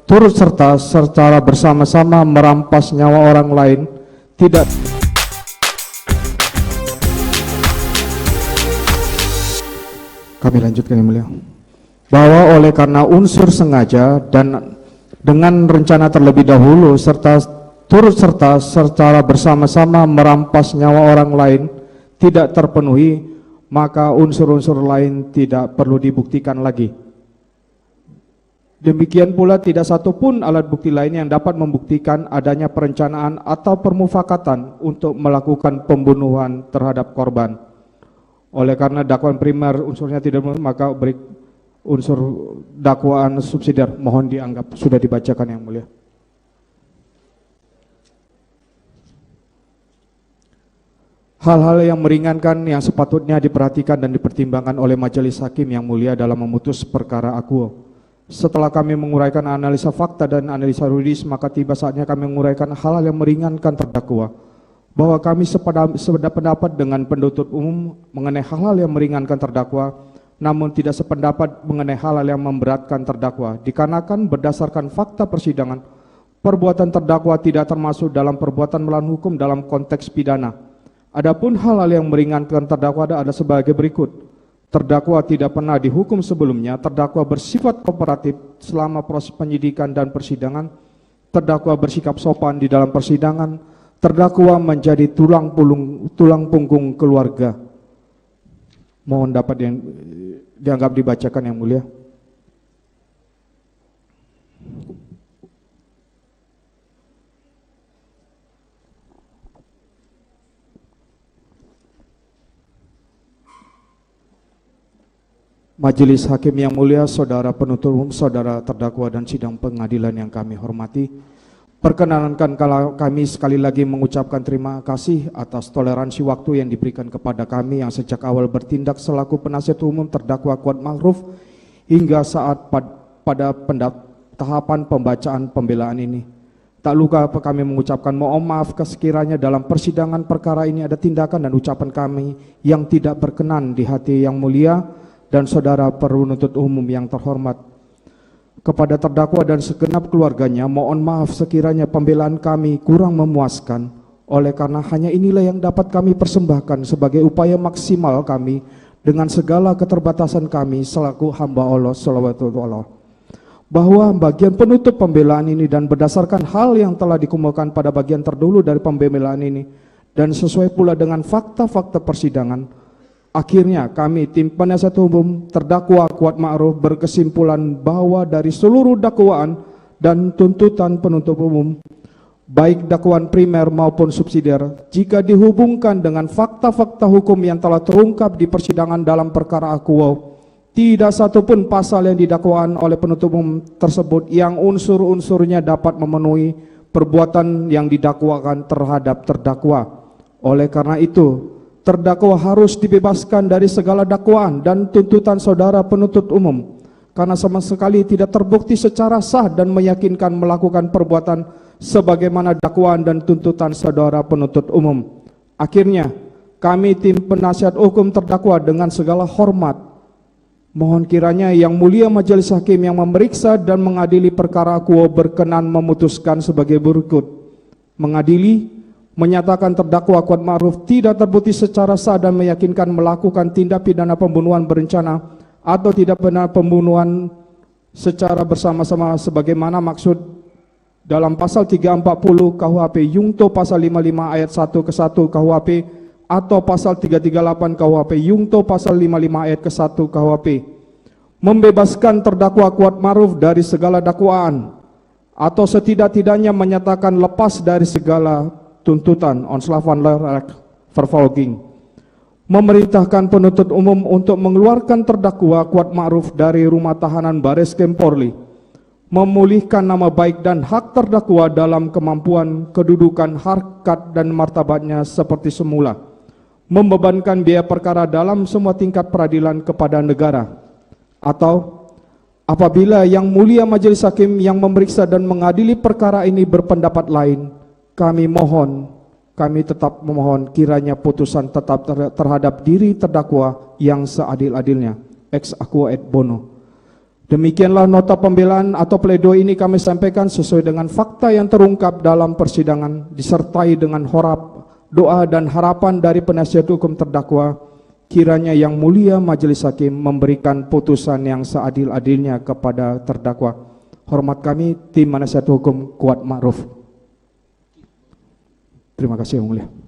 turut serta secara bersama-sama merampas nyawa orang lain tidak. Kami lanjutkan yang mulia. Bahwa oleh karena unsur sengaja dan dengan rencana terlebih dahulu serta turut serta secara bersama-sama merampas nyawa orang lain tidak terpenuhi, maka unsur-unsur lain tidak perlu dibuktikan lagi. Demikian pula tidak satupun alat bukti lain yang dapat membuktikan adanya perencanaan atau permufakatan untuk melakukan pembunuhan terhadap korban. Oleh karena dakwaan primer unsurnya tidak, maka unsur dakwaan subsidiar mohon dianggap sudah dibacakan yang mulia. Hal-hal yang meringankan yang sepatutnya diperhatikan dan dipertimbangkan oleh majelis hakim yang mulia dalam memutus perkara akuo. Setelah kami menguraikan analisa fakta dan analisa yuridis, maka tiba saatnya kami menguraikan hal-hal yang meringankan terdakwa. Bahwa kami sependapat dengan penuntut umum mengenai hal-hal yang meringankan terdakwa, namun tidak sependapat mengenai hal-hal yang memberatkan terdakwa. Dikarenakan berdasarkan fakta persidangan, perbuatan terdakwa tidak termasuk dalam perbuatan melawan hukum dalam konteks pidana. Adapun hal-hal yang meringankan terdakwa ada sebagai berikut. Terdakwa tidak pernah dihukum sebelumnya, terdakwa bersifat kooperatif selama proses penyidikan dan persidangan, terdakwa bersikap sopan di dalam persidangan, terdakwa menjadi tulang punggung keluarga. Mohon dapat dianggap dibacakan yang mulia. Majelis hakim yang mulia, saudara penuntut umum, saudara terdakwa dan sidang pengadilan yang kami hormati, perkenankan kalau kami sekali lagi mengucapkan terima kasih atas toleransi waktu yang diberikan kepada kami yang sejak awal bertindak selaku penasihat umum terdakwa Kuat Ma'ruf hingga saat pada tahapan pembacaan pembelaan ini. Tak lupa kami mengucapkan mohon maaf sekiranya dalam persidangan perkara ini ada tindakan dan ucapan kami yang tidak berkenan di hati yang mulia dan saudara penuntut umum yang terhormat. Kepada terdakwa dan segenap keluarganya, mohon maaf sekiranya pembelaan kami kurang memuaskan, oleh karena hanya inilah yang dapat kami persembahkan sebagai upaya maksimal kami dengan segala keterbatasan kami selaku hamba Allah sallallahu. Bahwa bagian penutup pembelaan ini dan berdasarkan hal yang telah dikumpulkan pada bagian terdahulu dari pembelaan ini dan sesuai pula dengan fakta-fakta persidangan, akhirnya kami tim penasihat umum terdakwa Kuat Ma'ruf berkesimpulan bahwa dari seluruh dakwaan dan tuntutan penuntut umum, baik dakwaan primer maupun subsidiar, jika dihubungkan dengan fakta-fakta hukum yang telah terungkap di persidangan dalam perkara akuo, tidak satupun pasal yang didakwaan oleh penuntut umum tersebut yang unsur-unsurnya dapat memenuhi perbuatan yang didakwakan terhadap terdakwa. Oleh karena itu, terdakwa harus dibebaskan dari segala dakwaan dan tuntutan saudara penuntut umum karena sama sekali tidak terbukti secara sah dan meyakinkan melakukan perbuatan sebagaimana dakwaan dan tuntutan saudara penuntut umum. Akhirnya, kami tim penasihat hukum terdakwa dengan segala hormat mohon kiranya yang mulia majelis hakim yang memeriksa dan mengadili perkara akuo berkenan memutuskan sebagai berikut. Mengadili, menyatakan terdakwa Kuat Ma'ruf tidak terbukti secara sah dan meyakinkan melakukan tindak pidana pembunuhan berencana atau tidak benar pembunuhan secara bersama-sama sebagaimana maksud dalam pasal 340 KUHP Yungto pasal 55 ayat 1 ke 1 KUHP atau pasal 338 KUHP Yungto pasal 55 ayat ke 1 KUHP, membebaskan terdakwa Kuat Ma'ruf dari segala dakwaan atau setidak-tidaknya menyatakan lepas dari segala tuntutan onslavanlerek vervolging, memerintahkan penuntut umum untuk mengeluarkan terdakwa Kuat Ma'ruf dari rumah tahanan Bareskrim Polri, memulihkan nama baik dan hak terdakwa dalam kemampuan, kedudukan, harkat dan martabatnya seperti semula, membebankan biaya perkara dalam semua tingkat peradilan kepada negara, atau apabila yang mulia majelis hakim yang memeriksa dan mengadili perkara ini berpendapat lain, kami tetap memohon kiranya putusan tetap terhadap diri terdakwa yang seadil-adilnya ex aquo et bono. Demikianlah nota pembelaan atau pledoi ini kami sampaikan sesuai dengan fakta yang terungkap dalam persidangan, disertai dengan doa dan harapan dari penasihat hukum terdakwa, kiranya Yang Mulia Majelis Hakim memberikan putusan yang seadil-adilnya kepada terdakwa. Hormat kami, tim penasihat hukum Kuat Ma'ruf. Terima kasih Yang Mulia.